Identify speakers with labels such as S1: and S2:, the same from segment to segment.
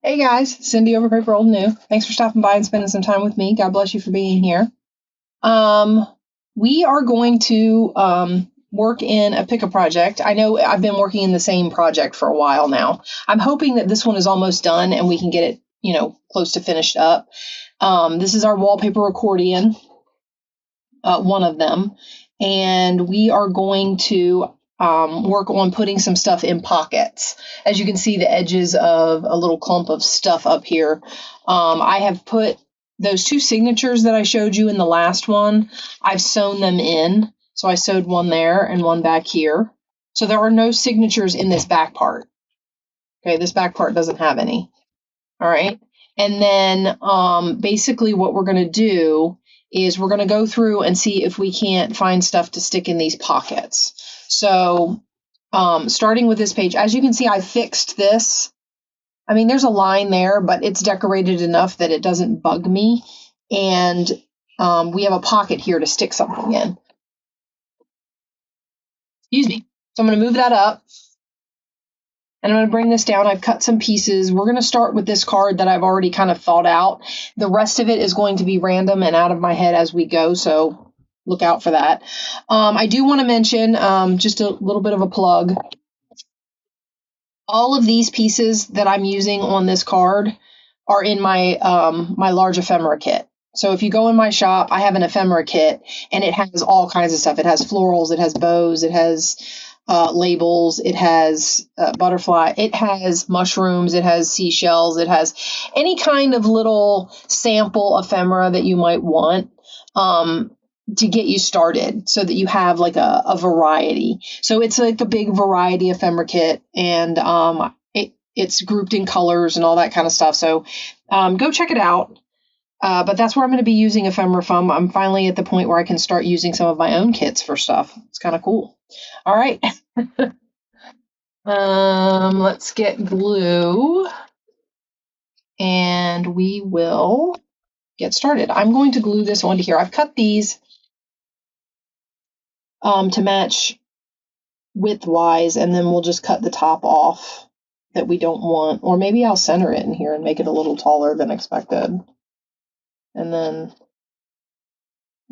S1: Hey guys, Cindy over paper.old.new. Thanks for stopping by and spending some time with me. God bless you for being here. We are going to work in a pick a project. I know I've been working in the same project for a while now. I'm hoping that this one is almost done and we can get it, close to finished up. This is our wallpaper accordion, one of them, and we are going to work on putting some stuff in pockets. As you can see, the edges of a little clump of stuff up here. I have put those two signatures that I showed you in the last one, I've sewn them in. So I sewed one there and one back here. So there are no signatures in this back part. Okay, this back part doesn't have any. All right. And then basically what we're going to do is we're going to go through and see if we can't find stuff to stick in these pockets. So starting with this page, as you can see, I fixed this. I mean, there's a line there, but it's decorated enough that it doesn't bug me. And we have a pocket here to stick something in. Excuse me. So I'm going to move that up. And I'm going to bring this down. I've cut some pieces. We're going to start with this card that I've already kind of thought out. The rest of it is going to be random and out of my head as we go. So look out for that. I do want to mention just a little bit of a plug. All of these pieces that I'm using on this card are in my my large ephemera kit. So if you go in my shop, I have an ephemera kit and it has all kinds of stuff. It has florals, it has bows, it has labels, it has butterfly, it has mushrooms, it has seashells, it has any kind of little sample ephemera that you might want to get you started so that you have like a variety. So it's like a big variety ephemera kit, and it's grouped in colors and all that kind of stuff. So go check it out. But that's where I'm going to be using ephemera from. I'm finally at the point where I can start using some of my own kits for stuff. It's kind of cool. All right. Let's get glue and we will get started. I'm going to glue this onto here. I've cut these to match width-wise, and then we'll just cut the top off that we don't want. Or maybe I'll center it in here and make it a little taller than expected. And then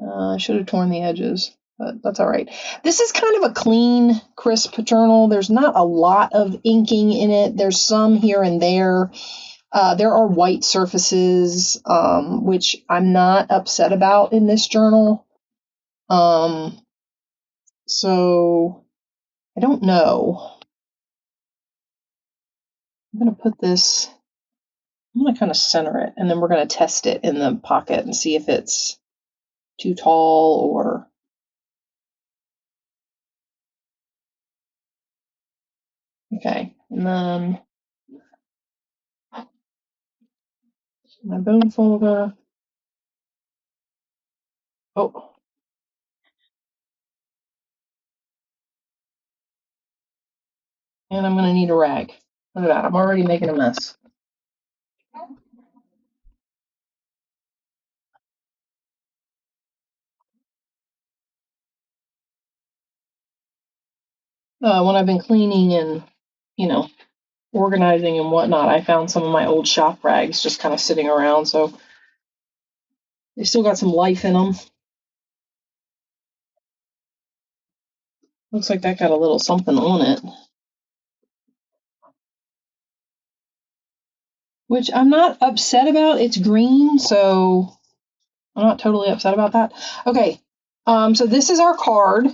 S1: I should have torn the edges, but that's all right. This is kind of a clean, crisp journal. There's not a lot of inking in it. There's some here and there. There are white surfaces, which I'm not upset about in this journal. So I don't know. I'm going to put this, I'm going to kind of center it, and then we're going to test it in the pocket and see if it's too tall or... Okay, and then my bone folder. Oh. And I'm going to need a rag. Look at that, I'm already making a mess. When I've been cleaning and, organizing and whatnot, I found some of my old shop rags just kind of sitting around, so they still got some life in them. Looks like that got a little something on it, which I'm not upset about. It's green, so I'm not totally upset about that. Okay, so this is our card.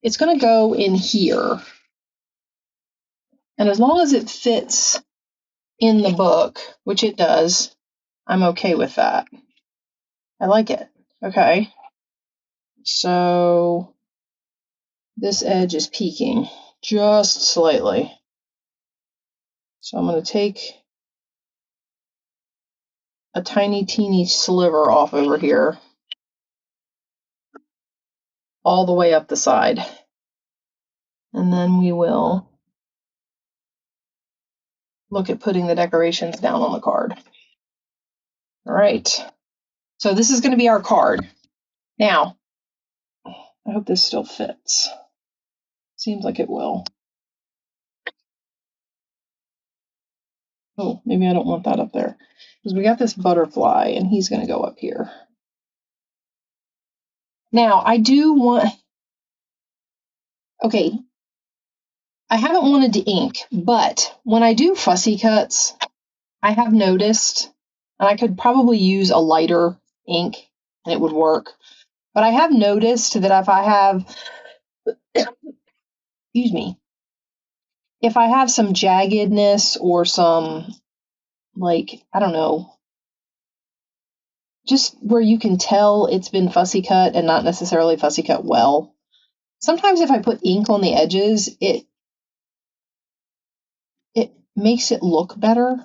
S1: It's going to go in here, and as long as it fits in the book, which it does, I'm okay with that. I like it. Okay, so this edge is peeking just slightly. So I'm going to take a tiny, teeny sliver off over here, all the way up the side. And then we will look at putting the decorations down on the card. All right. So this is going to be our card. Now, I hope this still fits. Seems like it will. Oh, maybe I don't want that up there. Because we got this butterfly, and he's going to go up here. Now, I do want... Okay, I haven't wanted to ink, but when I do fussy cuts, I have noticed, and I could probably use a lighter ink, and it would work. But I have noticed that if I have... excuse me. If I have some jaggedness or some, like, I don't know, just where you can tell it's been fussy cut and not necessarily fussy cut well. Sometimes if I put ink on the edges, it makes it look better.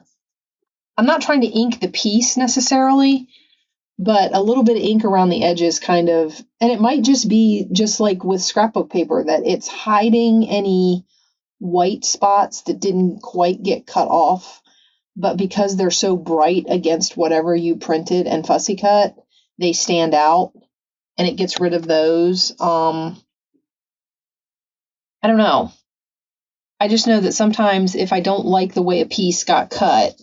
S1: I'm not trying to ink the piece necessarily, but a little bit of ink around the edges kind of, and it might just be just like with scrapbook paper that it's hiding any white spots that didn't quite get cut off. But because they're so bright against whatever you printed and fussy cut, they stand out and it gets rid of those. I don't know. I just know that sometimes if I don't like the way a piece got cut,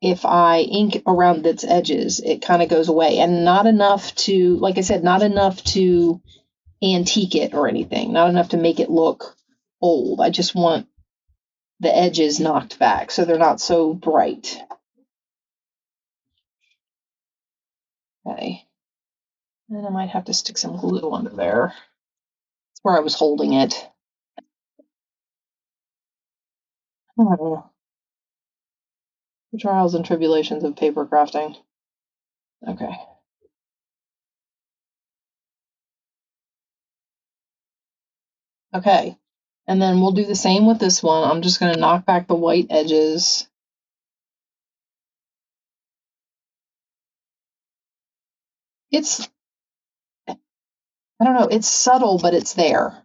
S1: if I ink around its edges, it kind of goes away. And not enough to, like I said, not enough to antique it or anything, not enough to make it look old. I just want the edges knocked back so they're not so bright. Okay. And I might have to stick some glue under there. That's where I was holding it. Oh, the trials and tribulations of paper crafting. Okay. Okay. And then we'll do the same with this one. I'm just going to knock back the white edges. It's, I don't know, it's subtle, but it's there.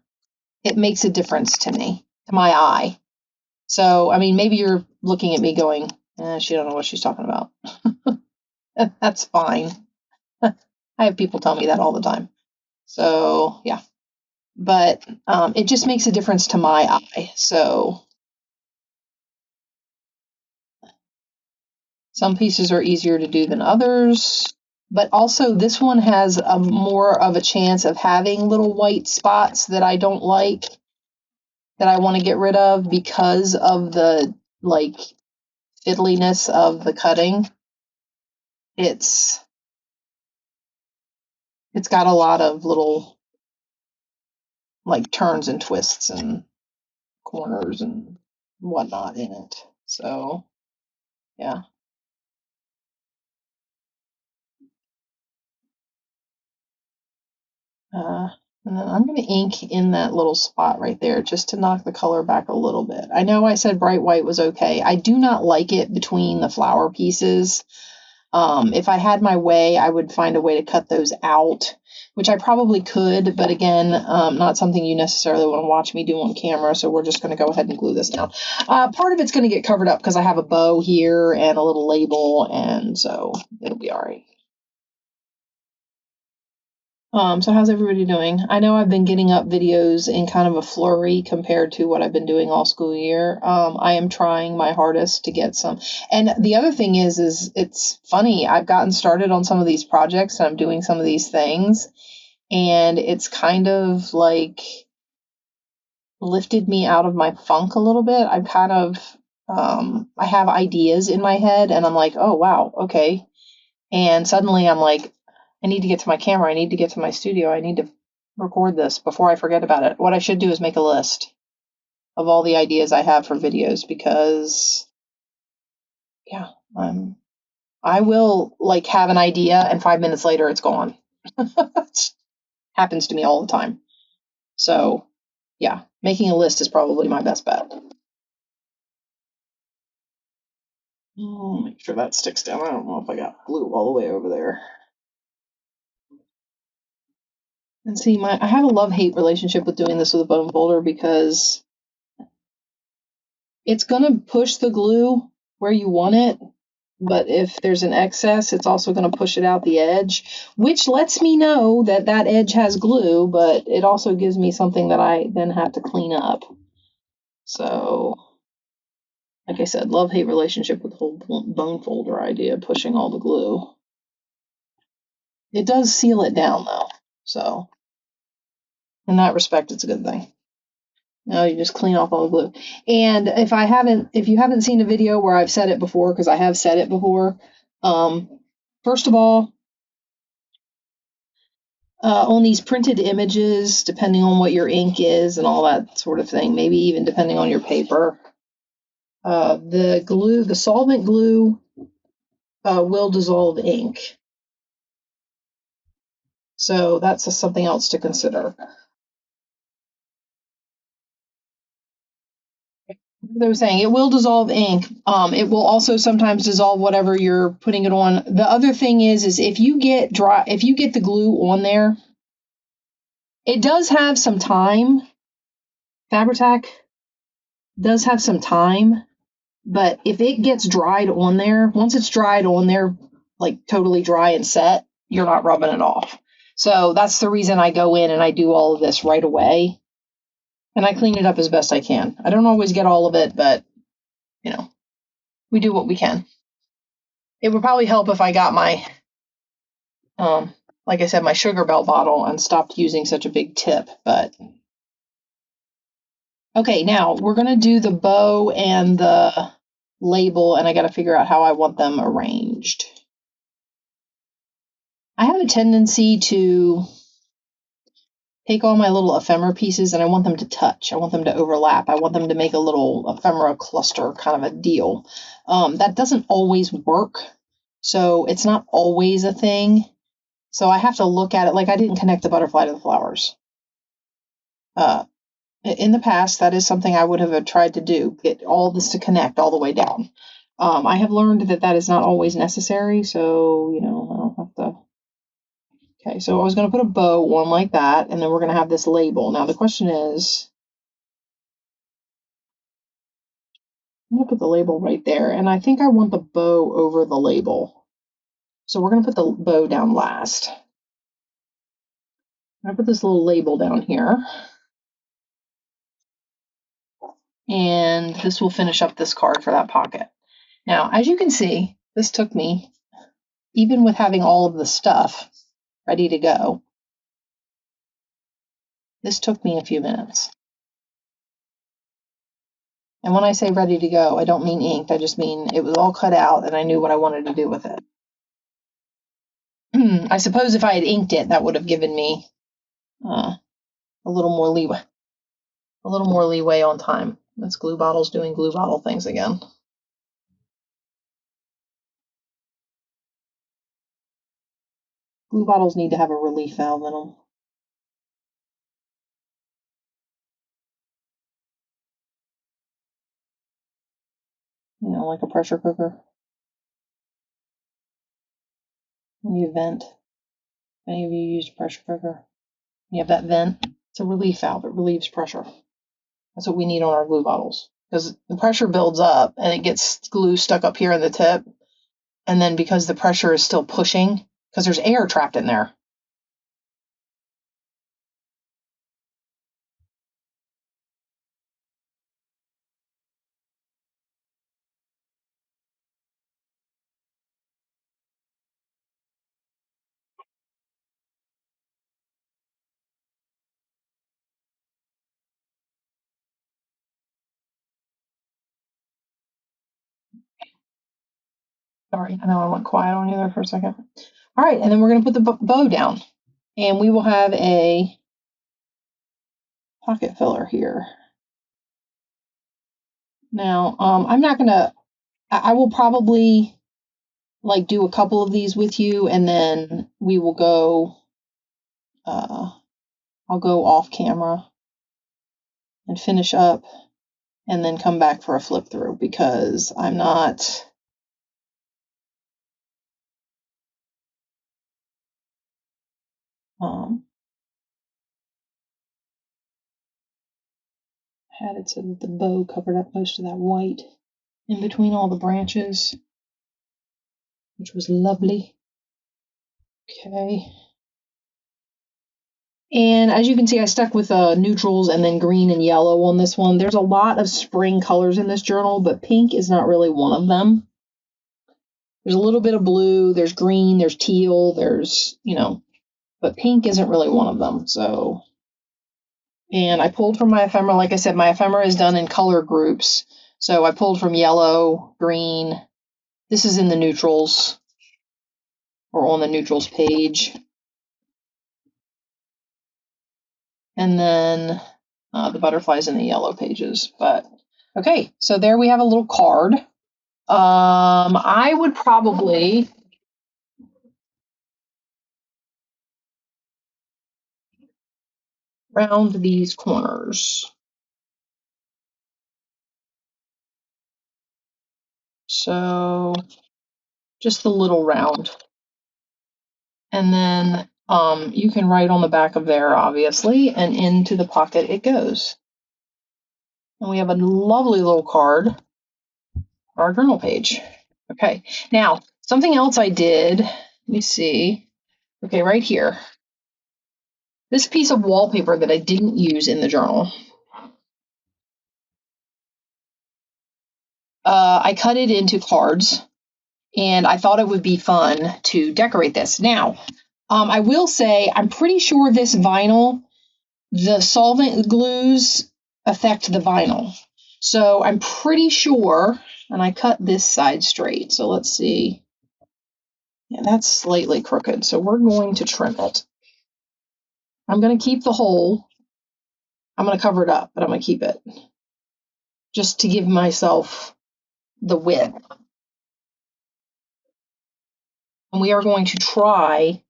S1: It makes a difference to me, to my eye. So, I mean, maybe you're looking at me going, she don't know what she's talking about. That's fine. I have people tell me that all the time. So, yeah. But it just makes a difference to my eye. So some pieces are easier to do than others. But also this one has a more of a chance of having little white spots that I don't like, that I want to get rid of because of the like fiddliness of the cutting. It's got a lot of little like turns and twists and corners and whatnot in it. So yeah. And then I'm going to ink in that little spot right there just to knock the color back a little bit. I know I said bright white was okay. I do not like it between the flower pieces. If I had my way, I would find a way to cut those out, which I probably could, but again, not something you necessarily want to watch me do on camera, so we're just going to go ahead and glue this down. Part of it's going to get covered up because I have a bow here and a little label, and so it'll be all right. So how's everybody doing? I know I've been getting up videos in kind of a flurry compared to what I've been doing all school year. I am trying my hardest to get some. And the other thing is it's funny. I've gotten started on some of these projects and I'm doing some of these things, and it's kind of like lifted me out of my funk a little bit. I'm kind of, I have ideas in my head and I'm like, oh, wow, okay. And suddenly I'm like, I need to get to my camera. I need to get to my studio. I need to record this before I forget about it. What I should do is make a list of all the ideas I have for videos because, yeah, I will like have an idea and 5 minutes later it's gone. Happens to me all the time. So, yeah, making a list is probably my best bet. Make sure that sticks down. I don't know if I got glue all the way over there. And see, I have a love-hate relationship with doing this with a bone folder because it's going to push the glue where you want it, but if there's an excess, it's also going to push it out the edge, which lets me know that that edge has glue, but it also gives me something that I then have to clean up. So, Like I said, love-hate relationship with the whole bone folder idea, pushing all the glue. It does seal it down though, so in that respect, it's a good thing. Now you just clean off all the glue. And if you haven't seen a video where I've said it before, because I have said it before, first of all, on these printed images, depending on what your ink is and all that sort of thing, maybe even depending on your paper, the solvent glue will dissolve ink. So that's something else to consider. They were saying it will dissolve ink. It will also sometimes dissolve whatever you're putting it on. The other thing is if you get the glue on there, it does have some time. Fabri-Tac does have some time, but if it gets dried on there, once it's dried on there, like totally dry and set, you're not rubbing it off. So that's the reason I go in and I do all of this right away. And I clean it up as best I can. I don't always get all of it, but we do what we can. It would probably help if I got my, like I said, my sugar belt bottle and stopped using such a big tip, but. Okay, now we're going to do the bow and the label, and I got to figure out how I want them arranged. I have a tendency to take all my little ephemera pieces and I want them to touch. I want them to overlap. I want them to make a little ephemera cluster kind of a deal. That doesn't always work, so it's not always a thing. So I have to look at it like I didn't connect the butterfly to the flowers. In the past, that is something I would have tried to do, get all this to connect all the way down. I have learned that is not always necessary, so, I'll have to. Okay, so I was going to put a bow on like that, and then we're going to have this label. Now, the question is, I'm going to put the label right there, and I think I want the bow over the label. So we're going to put the bow down last. I'm going to put this little label down here. And this will finish up this card for that pocket. Now, as you can see, this took me, even with having all of the stuff ready to go, this took me a few minutes. And when I say ready to go, I don't mean inked. I just mean it was all cut out and I knew what I wanted to do with it. I suppose if I had inked it, that would have given me a little more leeway. A little more leeway on time. That's glue bottles doing glue bottle things again. Glue bottles need to have a relief valve in them. Like a pressure cooker. When you vent. Any of you used a pressure cooker? You have that vent. It's a relief valve. It relieves pressure. That's what we need on our glue bottles. Because the pressure builds up and it gets glue stuck up here in the tip. And then because the pressure is still pushing, because there's air trapped in there. Sorry, I know I went quiet on you there for a second. All right, and then we're going to put the bow down. And we will have a pocket filler here. Now, I'm not going to, I will probably do a couple of these with you, and then we will go, I'll go off camera and finish up and then come back for a flip through because I'm not, had it so that the bow covered up most of that white in between all the branches, which was lovely. Okay. And as you can see, I stuck with neutrals and then green and yellow on this one. There's a lot of spring colors in this journal, but pink is not really one of them. There's a little bit of blue, there's green, there's teal, there's, but pink isn't really one of them. So, and I pulled from my ephemera. Like I said, my ephemera is done in color groups. So I pulled from yellow, green. This is in the neutrals or on the neutrals page. And then the butterflies in the yellow pages. But okay, so there we have a little card. I would probably round these corners. So just the little round. And then you can write on the back of there, obviously, and into the pocket it goes. And we have a lovely little card for our journal page. Okay, now something else I did, let me see. Okay, right here. This piece of wallpaper that I didn't use in the journal, I cut it into cards, and I thought it would be fun to decorate this. Now, I will say I'm pretty sure this vinyl, the solvent glues affect the vinyl. So I'm pretty sure, and I cut this side straight. So let's see. Yeah, that's slightly crooked. So we're going to trim it. I'm going to keep the hole. I'm going to cover it up, but I'm going to keep it just to give myself the width. And we are going to try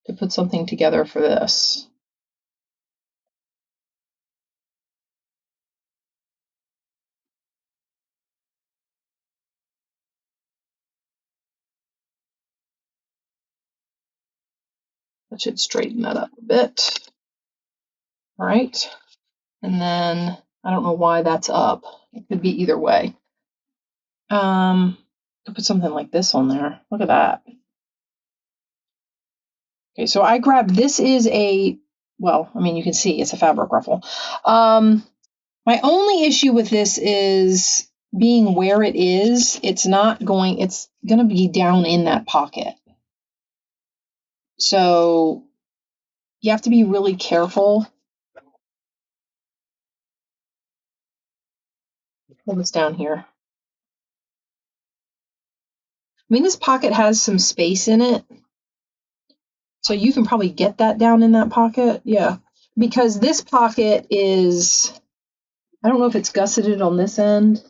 S1: to put something together for this. That should straighten that up a bit. All right. And then I don't know why that's up. It could be either way. Could put something like this on there. Look at that. Okay, so I grabbed, this is a, well, I mean, you can see it's a fabric ruffle. My only issue with this is being where it is, it's going to be down in that pocket. So you have to be really careful. Pull this down here. I mean, this pocket has some space in it. So you can probably get that down in that pocket. Yeah. Because this pocket is, I don't know if it's gusseted on this end.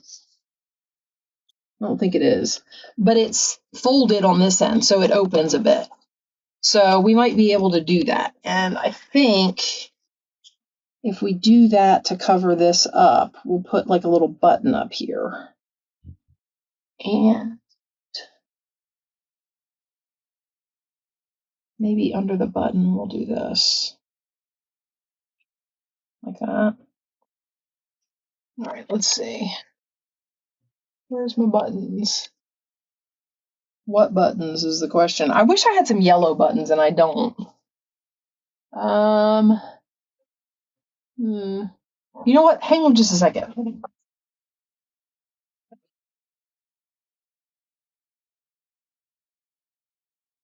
S1: I don't think it is. But it's folded on this end, so it opens a bit. So we might be able to do that. And I think if we do that to cover this up, we'll put like a little button up here. And maybe under the button, we'll do this. Like that. All right, let's see. Where's my buttons? What buttons is the question. I wish I had some yellow buttons, and I don't. You know what? Hang on just a second.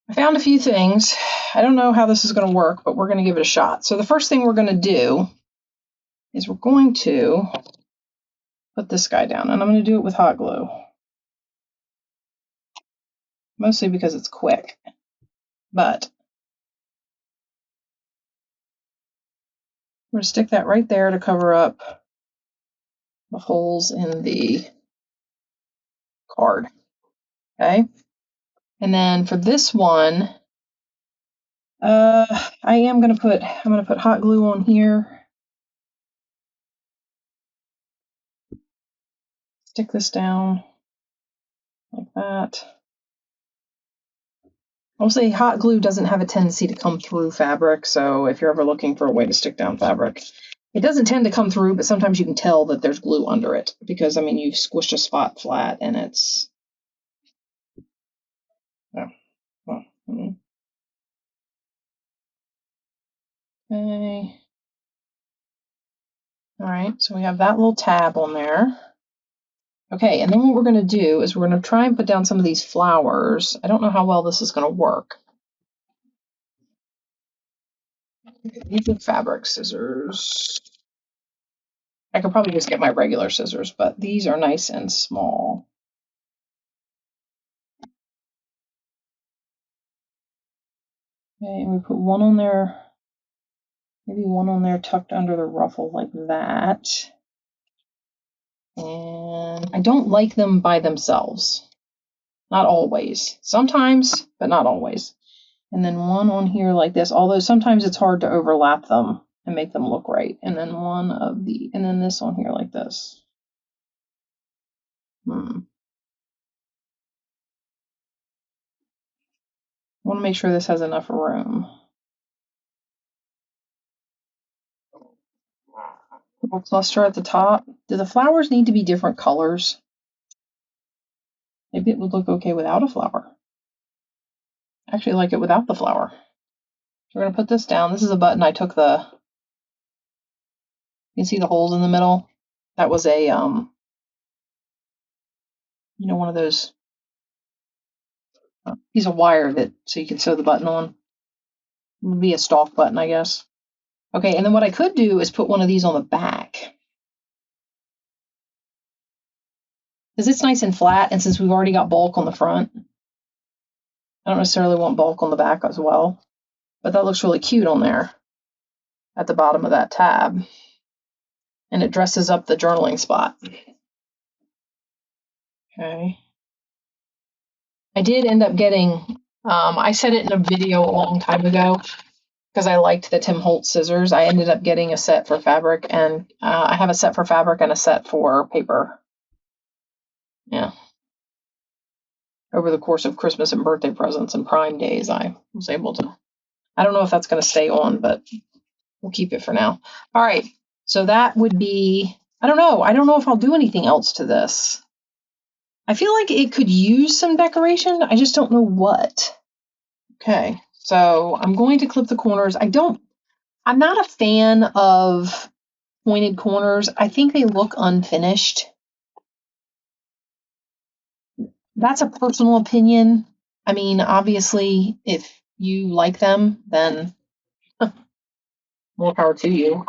S1: I found a few things. I don't know how this is going to work, but we're going to give it a shot. So the first thing we're going to do is we're going to put this guy down, and I'm going to do it with hot glue. Mostly because it's quick, but we're going to stick that right there to cover up the holes in the card. Okay. And then for this one, I'm going to put hot glue on here. Stick this down like that. Mostly hot glue doesn't have a tendency to come through fabric, so if you're ever looking for a way to stick down fabric, it doesn't tend to come through, but sometimes you can tell that there's glue under it because, I mean, you've squished a spot flat and it's, oh, well, Okay. All right, so we have that little tab on there. Okay, and then what we're going to do is we're going to try and put down some of these flowers. I don't know how well this is going to work. These are fabric scissors. I could probably just get my regular scissors, but these are nice and small. Okay, and we put one on there, maybe one on there tucked under the ruffle like that. And I don't like them by themselves. Not always. Sometimes, but not always. And then one on here like this, although sometimes it's hard to overlap them and make them look right. And then and then this on here like this. I want to make sure this has enough room. Little cluster at the top. Do the flowers need to be different colors? Maybe it would look okay without a flower. I actually like it without the flower. So we're going to put this down. This is a button I took you can see the holes in the middle. That was a, one of those piece of wire so you can sew the button on. It would be a stalk button, I guess. Okay, and then what I could do is put one of these on the back. Because it's nice and flat, and since we've already got bulk on the front, I don't necessarily want bulk on the back as well. But that looks really cute on there at the bottom of that tab. And it dresses up the journaling spot. Okay. I did end up getting, I said it in a video a long time ago, because I liked the Tim Holtz scissors. I ended up getting a set for fabric, and I have a set for fabric and a set for paper. Yeah. Over the course of Christmas and birthday presents and Prime days, I was able to. I don't know if that's going to stay on, but we'll keep it for now. All right. So that would be, I don't know. I don't know if I'll do anything else to this. I feel like it could use some decoration. I just don't know what. Okay. So I'm going to clip the corners. I'm not a fan of pointed corners. I think they look unfinished. That's a personal opinion. I mean, obviously, if you like them, then more power to you.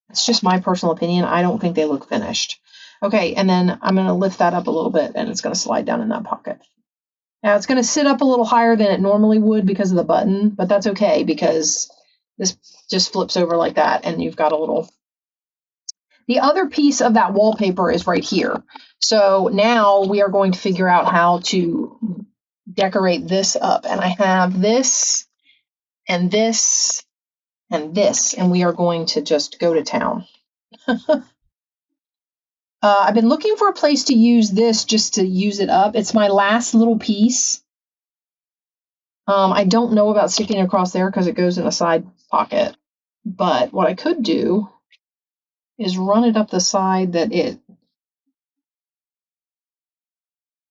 S1: It's just my personal opinion. I don't think they look finished. Okay, and then I'm going to lift that up a little bit, and it's going to slide down in that pocket. Now, it's going to sit up a little higher than it normally would because of the button, but that's okay because this just flips over like that, and you've got a little. The other piece of that wallpaper is right here. So now we are going to figure out how to decorate this up. And I have this and this and this, and we are going to just go to town. I've been looking for a place to use this just to use it up. It's my last little piece. I don't know about sticking it across there because it goes in a side pocket. But what I could do is run it up the side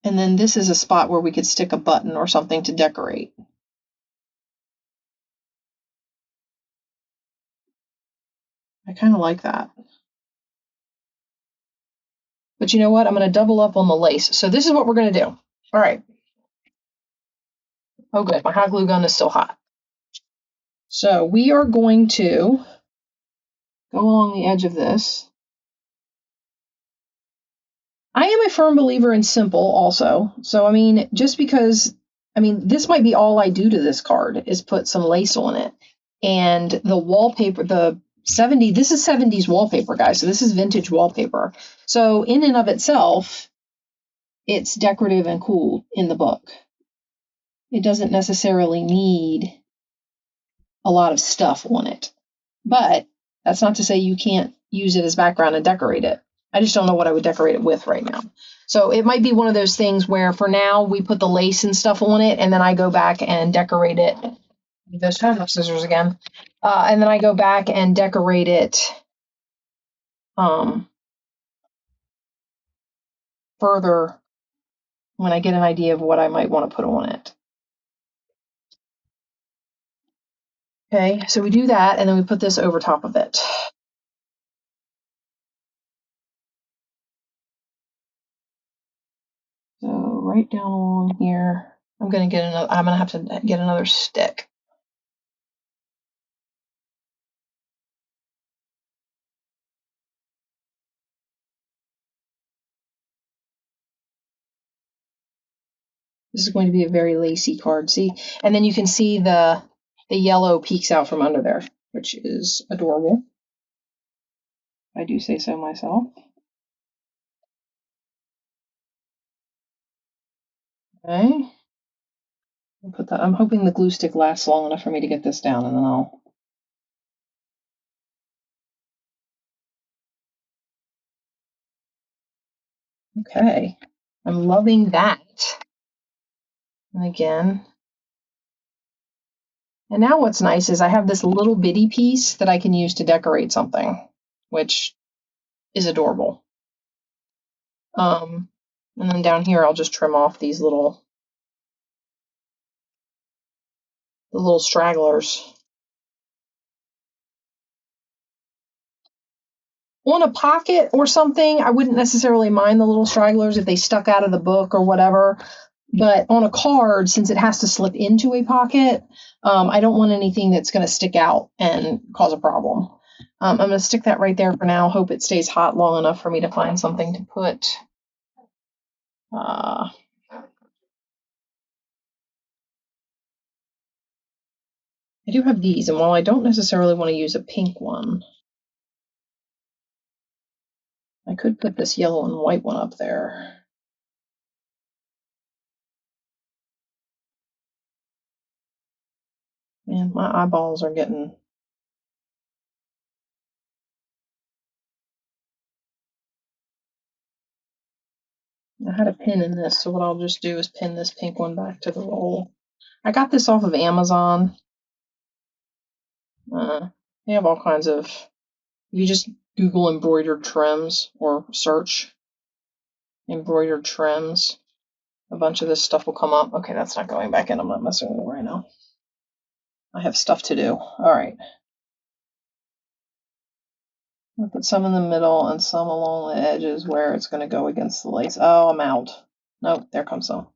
S1: and then this is a spot where we could stick a button or something to decorate. I kind of like that. But you know what? I'm going to double up on the lace. So this is what we're going to do. All right. Oh, good. My hot glue gun is still hot. So we are going to go along the edge of this. I am a firm believer in simple also. So, I mean, just because, this might be all I do to this card is put some lace on it. And the wallpaper, this is 70s wallpaper, guys. So this is vintage wallpaper. So in and of itself, it's decorative and cool in the book. It doesn't necessarily need a lot of stuff on it. But that's not to say you can't use it as background and decorate it. I just don't know what I would decorate it with right now. So it might be one of those things where for now we put the lace and stuff on it, and then I go back and decorate it. Those fabric scissors again. And then I go back and decorate it further when I get an idea of what I might want to put on it. Okay, so we do that, and then we put this over top of it. So right down along here, I'm gonna have to get another stick. This is going to be a very lacy card, see? And then you can see the yellow peeks out from under there, which is adorable. I do say so myself. Okay. I'll put that. I'm hoping the glue stick lasts long enough for me to get this down, and then I'll. Okay. I'm loving that. And again. And now what's nice is I have this little bitty piece that I can use to decorate something, which is adorable. And then down here, I'll just trim off these the little stragglers. On a pocket or something, I wouldn't necessarily mind the little stragglers if they stuck out of the book or whatever. But on a card, since it has to slip into a pocket, I don't want anything that's going to stick out and cause a problem. I'm going to stick that right there for now. Hope it stays hot long enough for me to find something to put. I do have these, and while I don't necessarily want to use a pink one, I could put this yellow and white one up there. And my eyeballs are getting... I had a pin in this, so what I'll just do is pin this pink one back to the roll. I got this off of Amazon. They have all kinds of... If you just Google embroidered trims or search embroidered trims, a bunch of this stuff will come up. Okay, that's not going back in. I'm not messing with it right now. I have stuff to do. All right. I'll put some in the middle and some along the edges where it's going to go against the lace. Oh, I'm out. Nope, there comes some.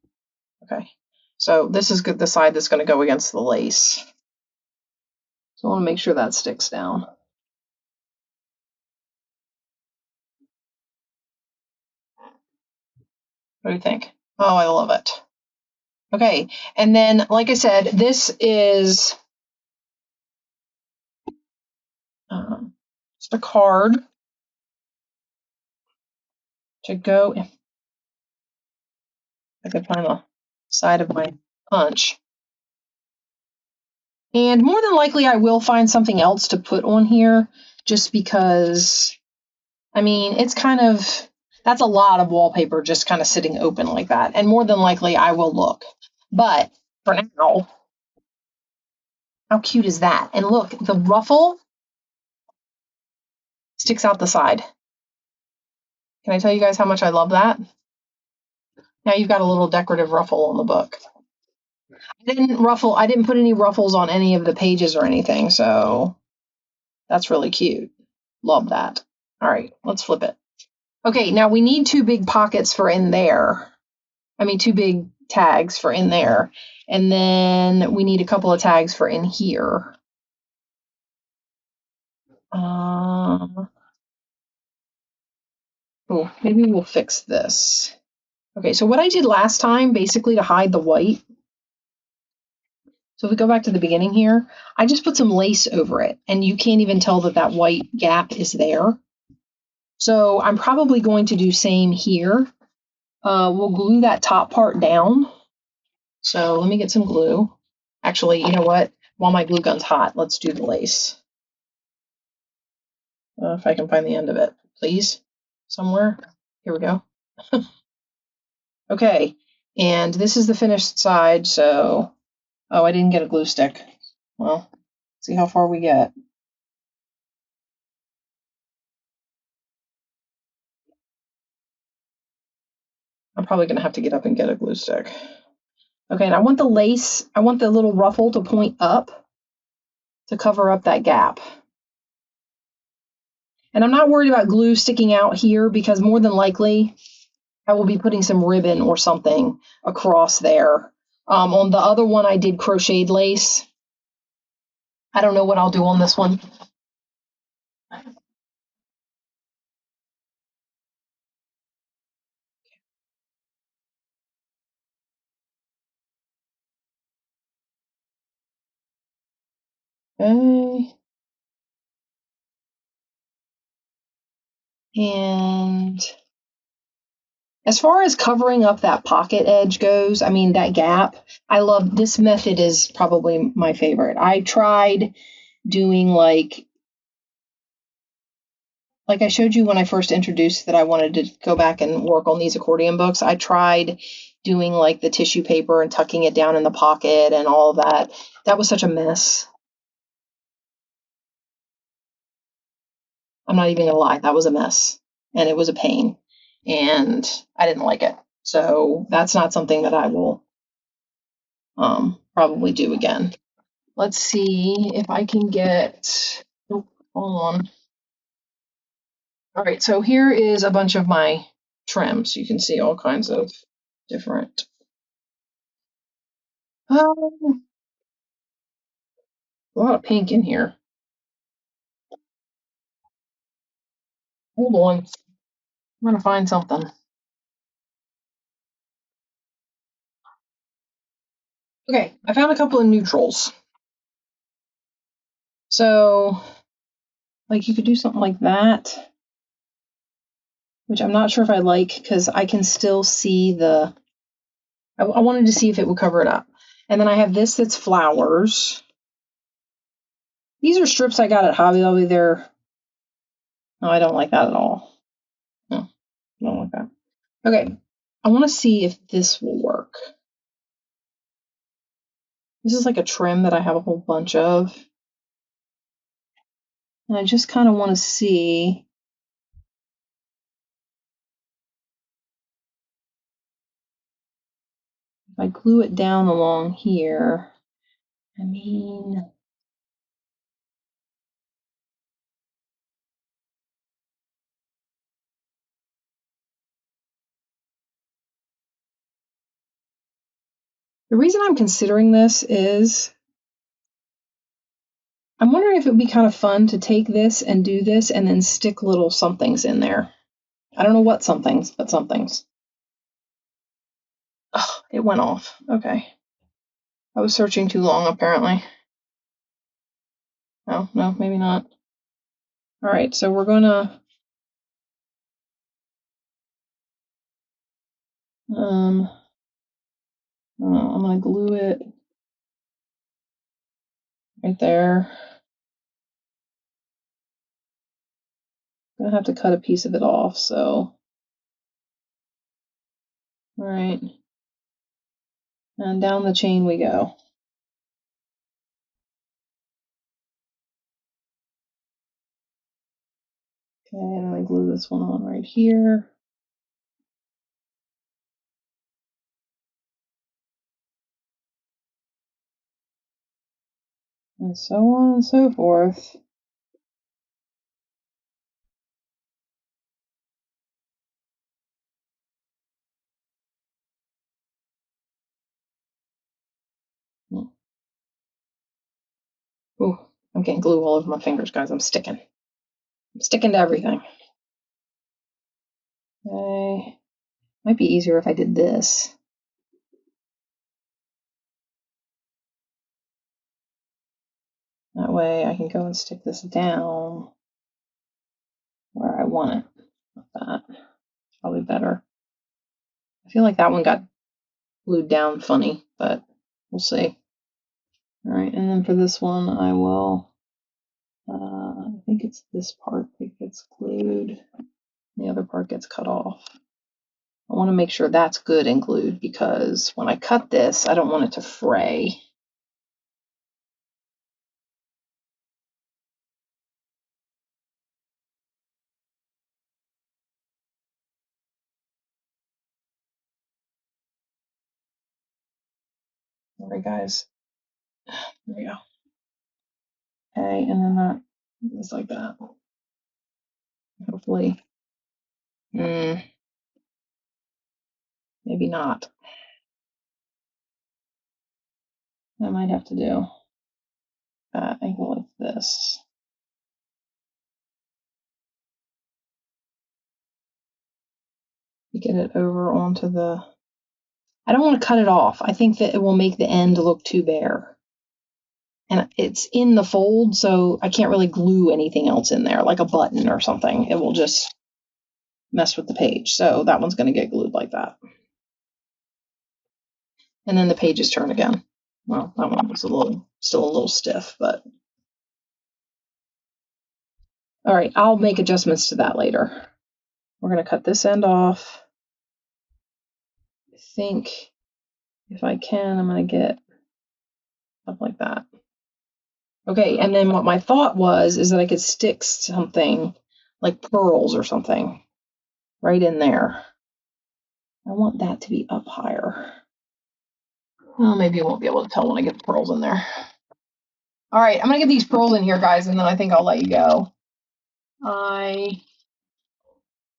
S1: Okay. So this is the side that's going to go against the lace. So I want to make sure that sticks down. What do you think? Oh, I love it. Okay, and then, like I said, this is just a card to go. If I could find the side of my punch. And more than likely, I will find something else to put on here, just because, I mean, it's kind of, that's a lot of wallpaper just kind of sitting open like that. And more than likely, I will look. But for now, how cute is that? And look, the ruffle sticks out the side. Can I tell you guys how much I love that? Now you've got a little decorative ruffle on the book. I didn't put any ruffles on any of the pages or anything, so that's really cute. Love that. All right, let's flip it. Okay, now we need two big pockets for in there. I mean, two big tags for in there. And then we need a couple of tags for in here. Oh, maybe we'll fix this. Okay, so what I did last time, basically to hide the white, so if we go back to the beginning here, I just put some lace over it, and you can't even tell that that white gap is there. So I'm probably going to do same here. We'll glue that top part down. So let me get some glue. Actually, you know what? While my glue gun's hot, let's do the lace. If I can find the end of it, please. Somewhere. Here we go. Okay, and this is the finished side, so... Oh, I didn't get a glue stick. Well, see how far we get. I'm probably going to have to get up and get a glue stick. Okay, and I want the lace, I want the little ruffle to point up. to cover up that gap. And I'm not worried about glue sticking out here because more than likely I will be putting some ribbon or something across there. On the other one, I did crocheted lace. I don't know what I'll do on this one. Okay. And as far as covering up that pocket edge goes, I mean, that gap, I love this method is probably my favorite. I tried doing like I showed you when I first introduced that I wanted to go back and work on these accordion books. I tried doing like the tissue paper and tucking it down in the pocket and all of that. That was such a mess. I'm not even gonna lie, that was a mess and it was a pain and I didn't like it. So that's not something that I will probably do again. Let's see if I can get, oh, hold on. All right, so here is a bunch of my trims. You can see all kinds of different. A lot of pink in here. Hold on. I'm gonna find something. Okay, I found a couple of neutrals. So, like you could do something like that, which I'm not sure if I like because I can still see the, I wanted to see if it would cover it up. And then I have this that's flowers. These are strips I got at Hobby Lobby. They're, no, I don't like that at all. No, I don't like that. Okay, I want to see if this will work. This is like a trim that I have a whole bunch of. And I just kind of want to see if I glue it down along here. I mean, the reason I'm considering this is I'm wondering if it would be kind of fun to take this and do this and then stick little somethings in there. I don't know what somethings, but somethings. Oh, it went off. Okay. I was searching too long, apparently. Oh, no, maybe not. All right, so we're gonna I'm gonna glue it right there. I'm gonna have to cut a piece of it off, so all right. And down the chain we go. Okay, and I glue this one on right here. And so on and so forth. Ooh, I'm getting glue all over my fingers, guys. I'm sticking. I'm sticking to everything. Okay. Might be easier if I did this. That way I can go and stick this down where I want it. Like that. It's probably better. I feel like that one got glued down funny, but we'll see. All right, and then for this one, I will, I think it's this part that gets glued. The other part gets cut off. I want to make sure that's good and glued because when I cut this, I don't want it to fray. All right, guys. There we go. Okay, and then that is like that. Hopefully. Maybe not. I might have to do that angle like this. Get it over onto the... I don't want to cut it off. I think that it will make the end look too bare. And it's in the fold, so I can't really glue anything else in there, like a button or something. It will just mess with the page. So that one's going to get glued like that. And then the pages turn again. Well, that one was still a little stiff, but... All right, I'll make adjustments to that later. We're going to cut this end off. I think if I can, I'm going to get up like that. Okay, and then what my thought was is that I could stick something like pearls or something right in there. I want that to be up higher. Well, maybe I won't be able to tell when I get the pearls in there. All right, I'm going to get these pearls in here, guys, and then I think I'll let you go. I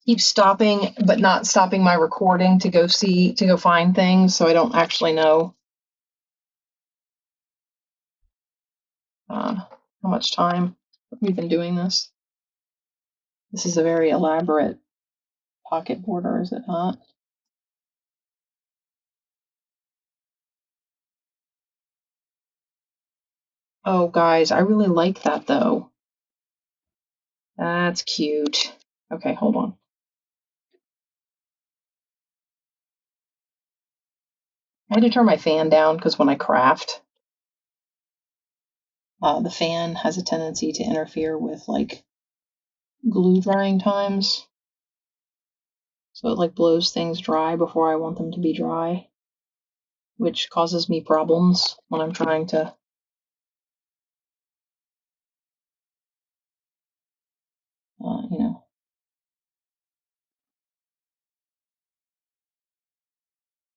S1: keep stopping, but not stopping my recording to go find things, so I don't actually know how much time we've been doing this. This is a very elaborate pocket border, is it not? Oh, guys, I really like that, though. That's cute. Okay, hold on. I had to turn my fan down because when I craft, the fan has a tendency to interfere with, like, glue drying times. So it, like, blows things dry before I want them to be dry, which causes me problems when I'm trying to you know.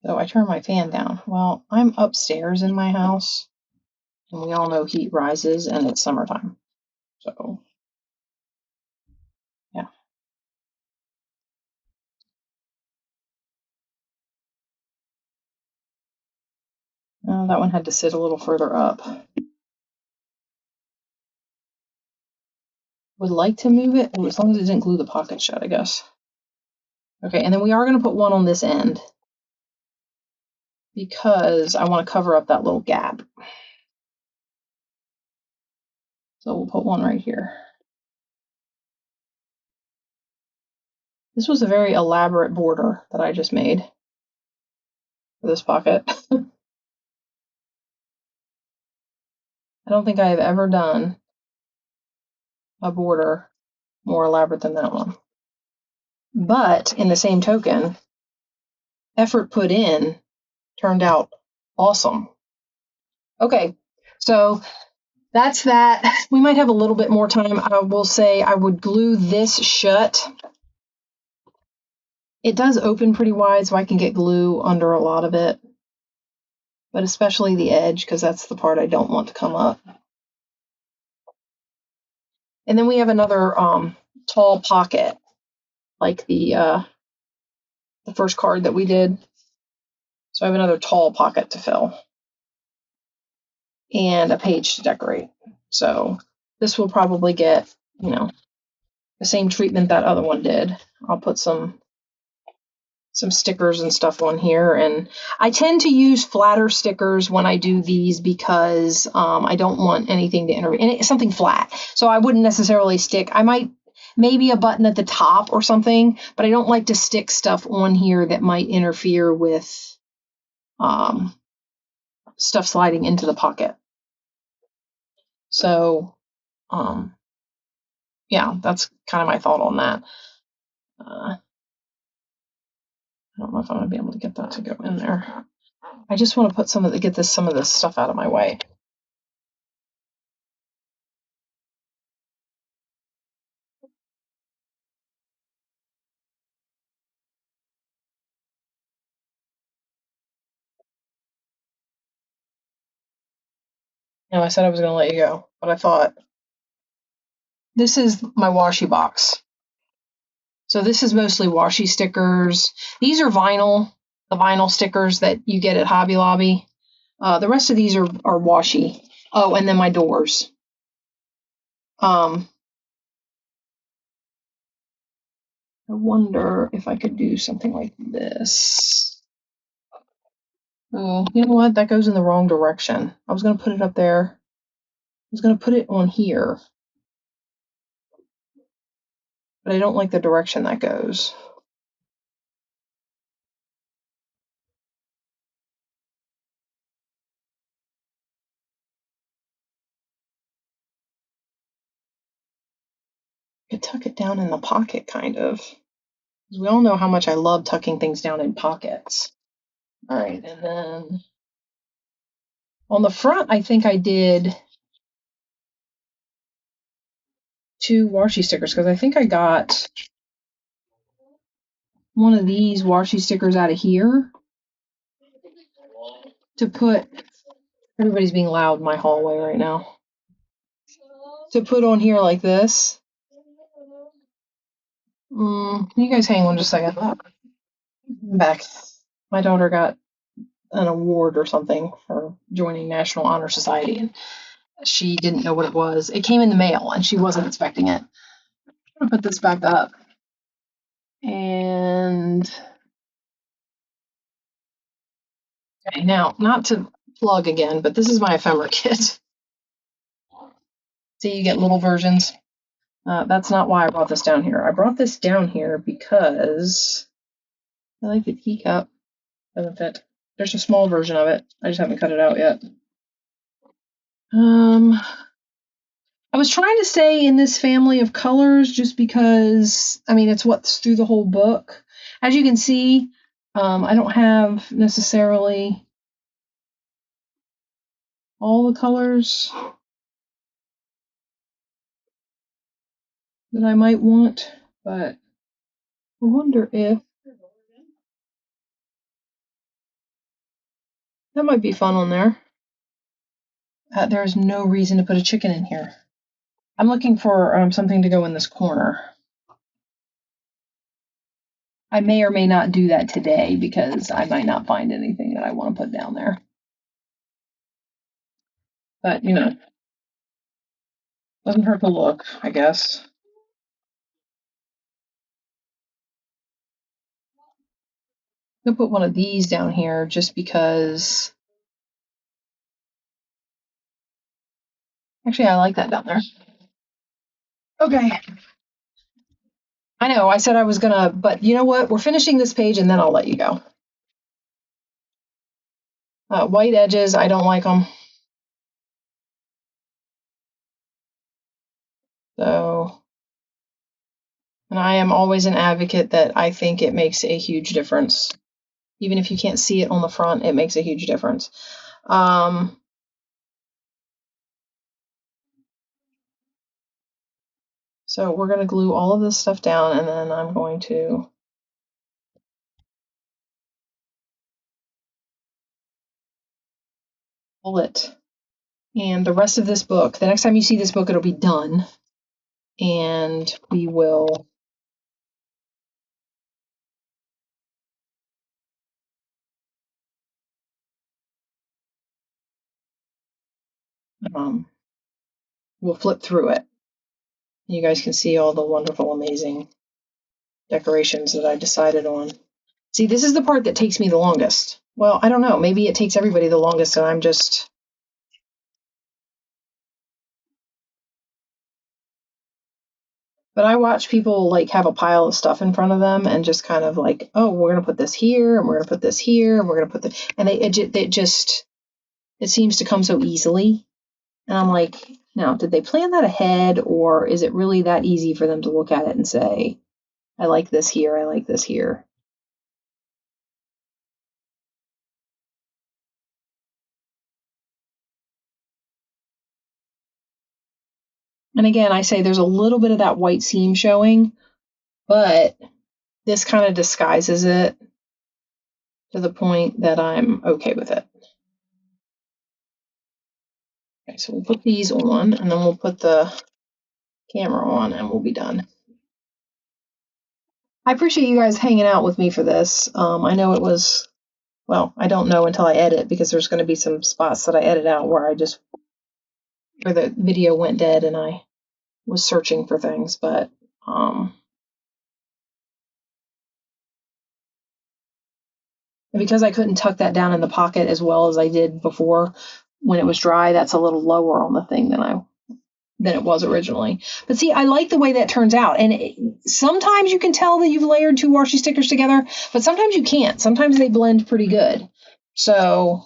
S1: So I turn my fan down. Well, I'm upstairs in my house, and we all know heat rises, and it's summertime. So, yeah. That one had to sit a little further up. Would like to move it, as long as it didn't glue the pocket shut, I guess. Okay, and then we are going to put one on this end because I want to cover up that little gap. So we'll put one right here. This was a very elaborate border that I just made for this pocket. I don't think I have ever done a border more elaborate than that one. But in the same token, effort put in turned out awesome. Okay, so that's that. We might have a little bit more time. I will say I would glue this shut. It does open pretty wide, so I can get glue under a lot of it, but especially the edge, because that's the part I don't want to come up. And then we have another tall pocket, like the first card that we did. So I have another tall pocket to fill and a page to decorate. So this will probably get, the same treatment that other one did. I'll put some stickers and stuff on here, and I tend to use flatter stickers when I do these because I don't want anything to interfere, and it's something flat, so I wouldn't necessarily stick. I might maybe a button at the top or something, but I don't like to stick stuff on here that might interfere with stuff sliding into the pocket. So yeah, that's kind of my thought on that. I don't know if I'm gonna be able to get that to go in there. I just want to put some of the some of this stuff out of my way. I said I was going to let you go, but I thought this is my washi box. So this is mostly washi stickers. These are vinyl, the vinyl stickers that you get at Hobby Lobby. The rest of these are washi. Oh, and then my doors. I wonder if I could do something like this. Oh, you know what? That goes in the wrong direction. I was going to put it up there. I was going to put it on here. But I don't like the direction that goes. I could tuck it down in the pocket, kind of. Because we all know how much I love tucking things down in pockets. All right, and then on the front, I think I did 2 washi stickers because I think I got one of these washi stickers out of here to put. Everybody's being loud in my hallway right now. To put on here like this. You guys hang on just a second. I'm back. My daughter got an award or something for joining National Honor Society, and she didn't know what it was. It came in the mail, and she wasn't expecting it. I'm gonna put this back up, and okay, now not to plug again, but this is my ephemera kit. See, you get little versions. That's not why I brought this down here. I brought this down here because I like the teacup. Doesn't fit. There's a small version of it. I just haven't cut it out yet. I was trying to stay in this family of colors just because, I mean, it's what's through the whole book. As you can see, I don't have necessarily all the colors that I might want, but I wonder if that might be fun on there. There's no reason to put a chicken in here. I'm looking for something to go in this corner. I may or may not do that today because I might not find anything that I want to put down there. But, you know, doesn't hurt to look, I guess. I'm going to put one of these down here just because. Actually, I like that down there. Okay. I know, I said I was going to, but you know what? We're finishing this page and then I'll let you go. White edges, I don't like them. So, and I am always an advocate that I think it makes a huge difference. Even if you can't see it on the front, it makes a huge difference. So we're going to glue all of this stuff down, and then I'm going to pull it. And the rest of this book, the next time you see this book, it'll be done. And we will we'll flip through it. You guys can see all the wonderful, amazing decorations that I decided on. See, this is the part that takes me the longest. Well, I don't know. Maybe it takes everybody the longest, and I'm just... But I watch people like have a pile of stuff in front of them and just kind of like, oh, we're going to put this here, and we're going to put this here, and we're going to put the... And it seems to come so easily. And I'm like, now, did they plan that ahead, or is it really that easy for them to look at it and say, I like this here, I like this here? And again, I say there's a little bit of that white seam showing, but this kind of disguises it to the point that I'm okay with it. Okay, so we'll put these on, and then we'll put the camera on, and we'll be done. I appreciate you guys hanging out with me for this. I know it was, well, I don't know until I edit, because there's going to be some spots that I edit out where the video went dead and I was searching for things, but because I couldn't tuck that down in the pocket as well as I did before when it was dry, that's a little lower on the thing than it was originally. But see, I like the way that turns out. And sometimes you can tell that you've layered 2 washi stickers together, but sometimes you can't. Sometimes they blend pretty good. So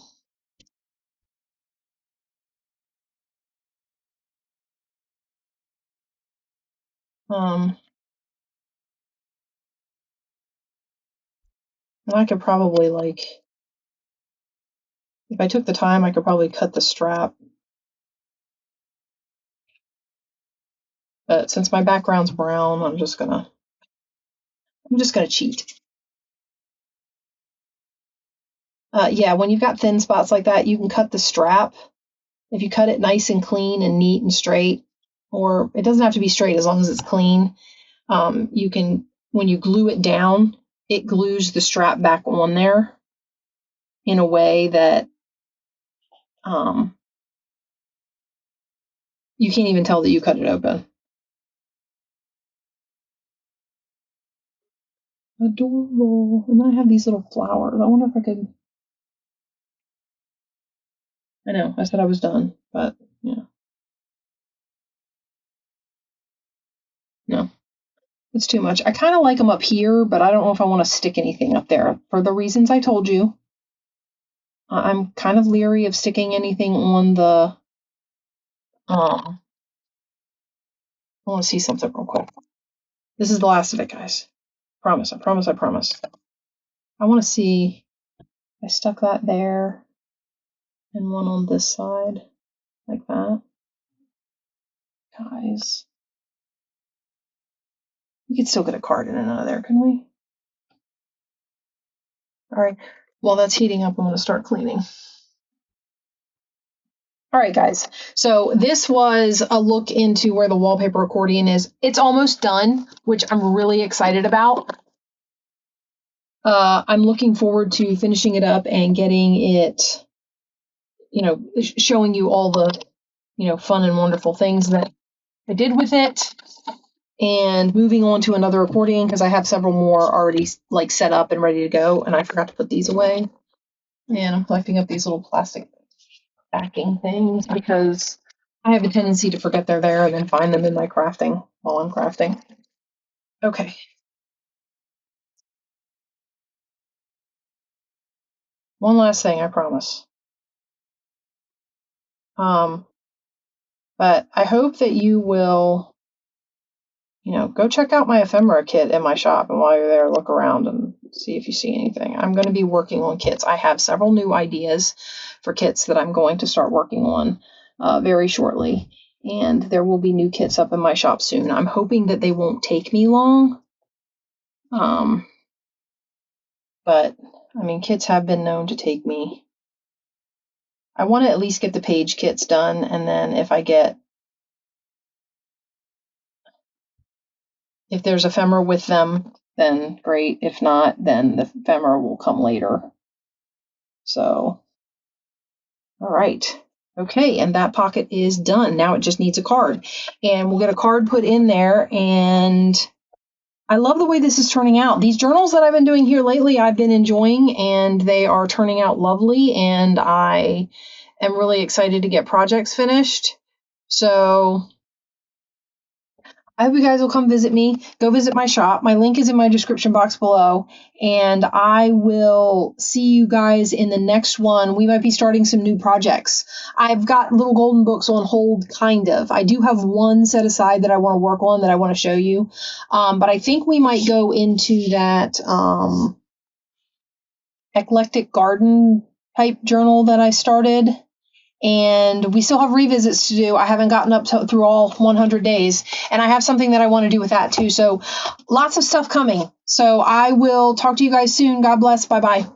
S1: and I could probably, like, if I took the time, I could probably cut the strap. But since my background's brown, I'm just gonna cheat. Yeah, when you've got thin spots like that, you can cut the strap. If you cut it nice and clean and neat and straight, or it doesn't have to be straight as long as it's clean, you can, when you glue it down, it glues the strap back on there in a way that you can't even tell that you cut it open. Adorable. And I have these little flowers. I wonder if I could. I know, I said I was done, but yeah. No, it's too much. I kind of like them up here, but I don't know if I want to stick anything up there for the reasons I told you. I'm kind of leery of sticking anything on the. I want to see something real quick. This is the last of it, guys. Promise, I promise, I promise. I want to see. I stuck that there and one on this side, like that. Guys, we could still get a card in and out of there, couldn't we? All right. While that's heating up, I'm going to start cleaning. All right, guys. So this was a look into where the wallpaper accordion is. It's almost done, which I'm really excited about. I'm looking forward to finishing it up and getting it, showing you all the, fun and wonderful things that I did with it, and moving on to another accordion, because I have several more already set up and ready to go, and I forgot to put these away. And I'm collecting up these little plastic backing things because I have a tendency to forget they're there and then find them in my crafting while I'm crafting. Okay. One last thing, I promise. But I hope that you will, go check out my ephemera kit in my shop, and while you're there, look around and see if you see anything. I'm going to be working on kits. I have several new ideas for kits that I'm going to start working on very shortly, and there will be new kits up in my shop soon. I'm hoping that they won't take me long. But I mean, kits have been known to take me. I want to at least get the page kits done, and then if there's ephemera with them, then great. If not, then the ephemera will come later. So, all right. Okay, and that pocket is done. Now it just needs a card. And we'll get a card put in there, and I love the way this is turning out. These journals that I've been doing here lately, I've been enjoying, and they are turning out lovely, and I am really excited to get projects finished. So I hope you guys will come visit me. Go visit my shop. My link is in my description box below, and I will see you guys in the next one. We might be starting some new projects. I've got little golden books on hold, kind of. I do have one set aside that I want to work on, that I want to show you, but I think we might go into that eclectic garden type journal that I started. And we still have revisits to do. I haven't gotten up through all 100 days. And I have something that I want to do with that too. So lots of stuff coming. So I will talk to you guys soon. God bless. Bye-bye.